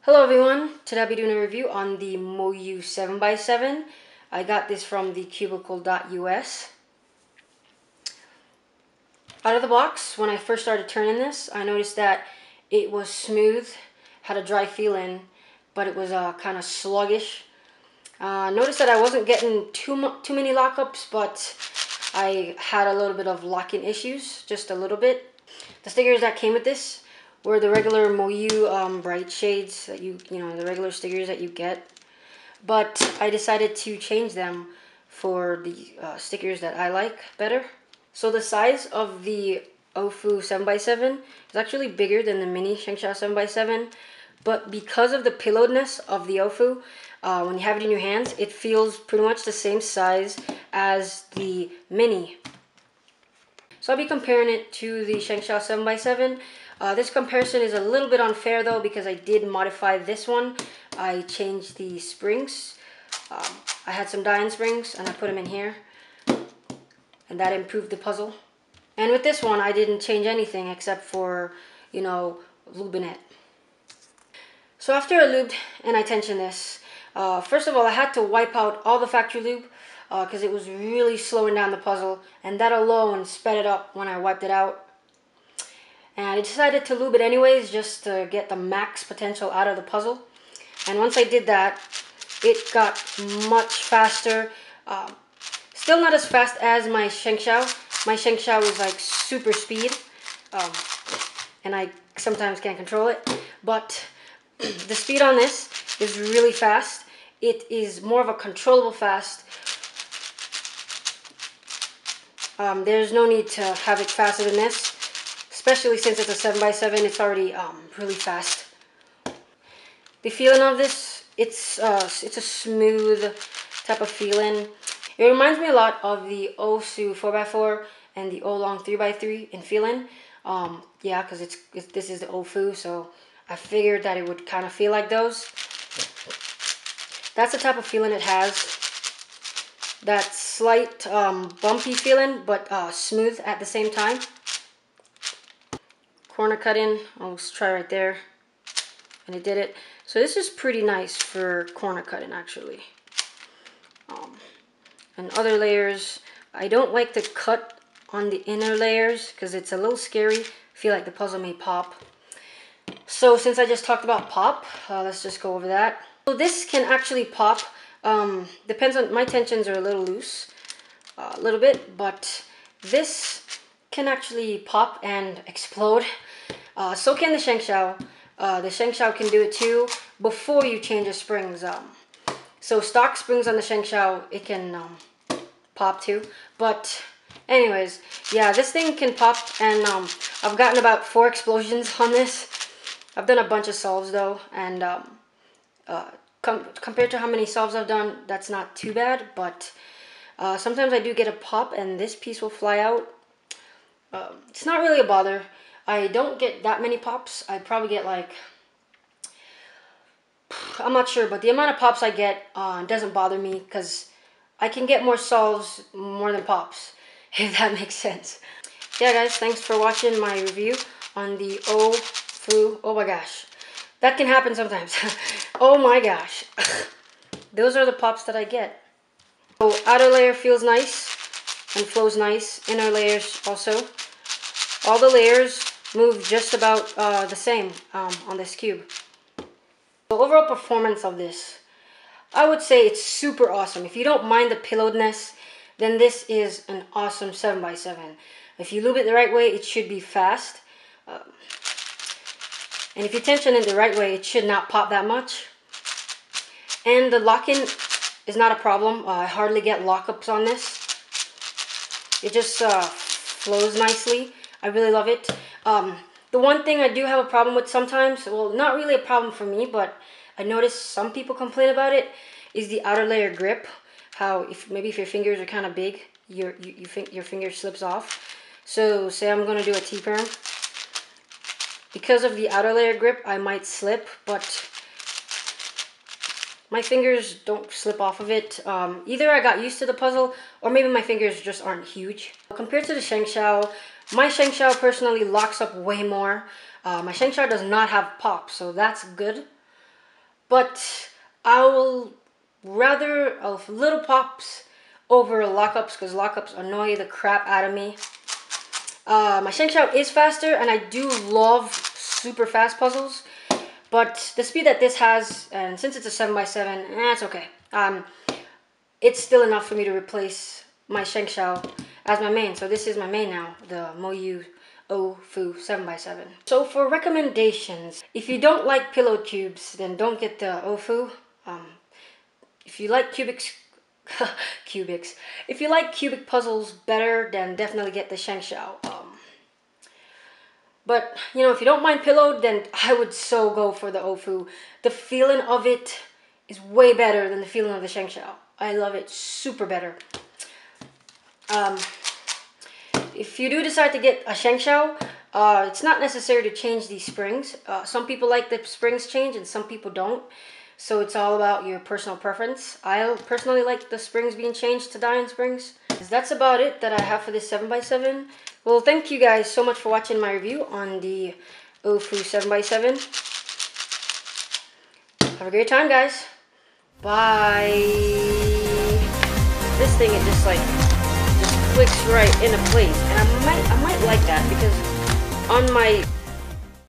Hello everyone, today I'll be doing a review on the MoYu 7x7. I got this from the cubicle.us. Out of the box, when I first started turning this, I noticed that it was smooth, had a dry feeling, but it was kind of sluggish. Noticed that I wasn't getting too many lockups, but I had a little bit of locking issues, just a little bit. The stickers that came with this were the regular MoYu bright shades that the regular stickers that you get. But I decided to change them for the stickers that I like better. So the size of the AoFu 7x7 is actually bigger than the mini Shengshou 7x7. But because of the pillowedness of the AoFu, when you have it in your hands, it feels pretty much the same size as the mini. So I'll be comparing it to the Shengshou 7x7. This comparison is a little bit unfair though, because I did modify this one. I changed the springs. I had some die-in springs and I put them in here, and that improved the puzzle. And with this one, I didn't change anything except for, lubing it. So after I lubed and I tensioned this, first of all, I had to wipe out all the factory lube because it was really slowing down the puzzle, and that alone sped it up when I wiped it out. And I decided to lube it anyways, just to get the max potential out of the puzzle. And once I did that, it got much faster. Still not as fast as my Shengshou. My Shengshou is like super speed, and I sometimes can't control it. But the speed on this is really fast. It is more of a controllable fast. There's no need to have it faster than this. Especially since it's a 7x7, it's already really fast. The feeling of this, it's a smooth type of feeling. It reminds me a lot of the AoFu 4x4 and the Oolong 3x3 in feeling. Yeah, because this is the AoFu, so I figured that it would kind of feel like those. That's the type of feeling it has. That slight bumpy feeling, but smooth at the same time. Corner cutting, I'll try right there, and it did it. So this is pretty nice for corner cutting actually. And other layers, I don't like to cut on the inner layers because it's a little scary. I feel like the puzzle may pop. So since I just talked about pop, let's just go over that. So this can actually pop. Depends on, my tensions are a little loose, a little bit, but this can actually pop and explode. So can the Shengshou. The Shengshou can do it too before you change the springs. So stock springs on the Shengshou, it can pop too. But anyways, yeah, this thing can pop, and I've gotten about 4 explosions on this. I've done a bunch of solves though, and compared to how many solves I've done, that's not too bad. But sometimes I do get a pop and this piece will fly out. It's not really a bother. I don't get that many pops. I probably get like, I'm not sure, but the amount of pops I get doesn't bother me because I can get more solves more than pops, if that makes sense. Yeah guys, thanks for watching my review on the AoFu. Oh my gosh, that can happen sometimes. Oh my gosh. Those are the pops that I get. So outer layer feels nice and flows nice. Inner layers also. All the layers move just about the same on this cube. The overall performance of this, I would say it's super awesome. If you don't mind the pillowedness, then this is an awesome 7x7. If you lube it the right way, it should be fast. And if you tension it the right way, it should not pop that much. And the lock-in is not a problem. I hardly get lockups on this. It just flows nicely. I really love it. The one thing I do have a problem with sometimes, well, not really a problem for me, but I notice some people complain about it, is the outer layer grip. How maybe if your fingers are kind of big, your finger slips off. So say I'm going to do a T-perm. Because of the outer layer grip, I might slip, but my fingers don't slip off of it. Either I got used to the puzzle, or maybe my fingers just aren't huge. Compared to the Shengshou, my Shengshou personally locks up way more. My Shengshou does not have pop, so that's good. but I will rather of little pops over lockups because lockups annoy the crap out of me. My Shengshou is faster, and I do love super fast puzzles, but the speed that this has, and since it's a 7x7, it's okay. It's still enough for me to replace my Shengshou as my main. So this is my main now, the MoYu AoFu 7x7. So for recommendations, if you don't like pillow cubes, then don't get the AoFu. If you like cubics, if you like cubic puzzles better, then definitely get the Shengshou. But, you know, if you don't mind pillow, then I would so go for the AoFu. The feeling of it is way better than the feeling of the Shengshou. I love it super better. If you do decide to get a Shengshou, it's not necessary to change these springs. Some people like the springs changed and some people don't. So it's all about your personal preference. I personally like the springs being changed to diamond springs. That's about it that I have for this 7x7. Well, thank you guys so much for watching my review on the AoFu 7x7. Have a great time, guys. Bye. This thing, it just clicks right into place, and I might like that because on my